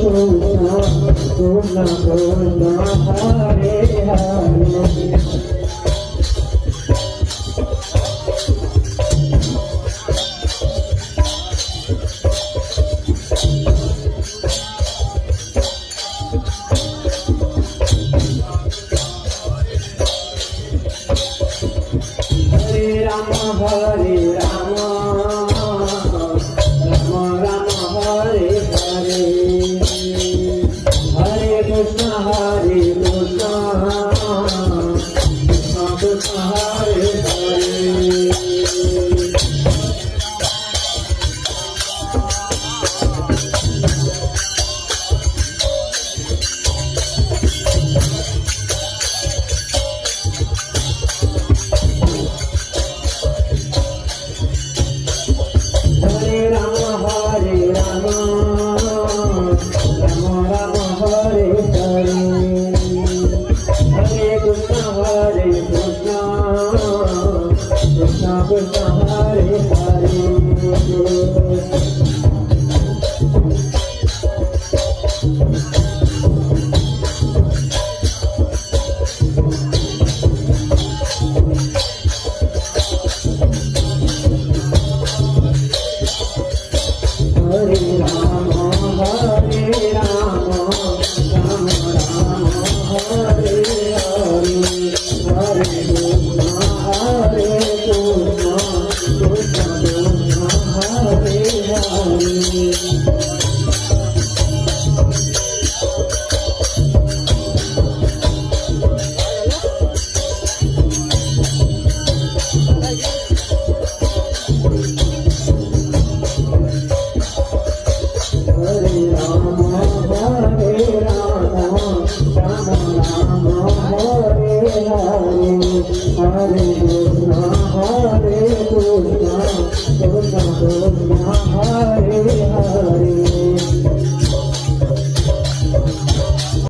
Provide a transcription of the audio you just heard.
Krishna Krishna Hare Hare Hare Rama, Rama Rama Hare Hare, Hare Krishna Krishna Krishna Hare Hare. Hare Rama, Hare Rama, Rama Rama Hare Hare, Hare Krishna Krishna Krishna Hare Hare. Hare Rama, Hare Rama, Rama Rama Hare Hare, Hare Krishna Krishna Krishna Hare Hare. Hare Rama, Hare Rama, Rama Rama Hare Hare, Hare Krishna Krishna Krishna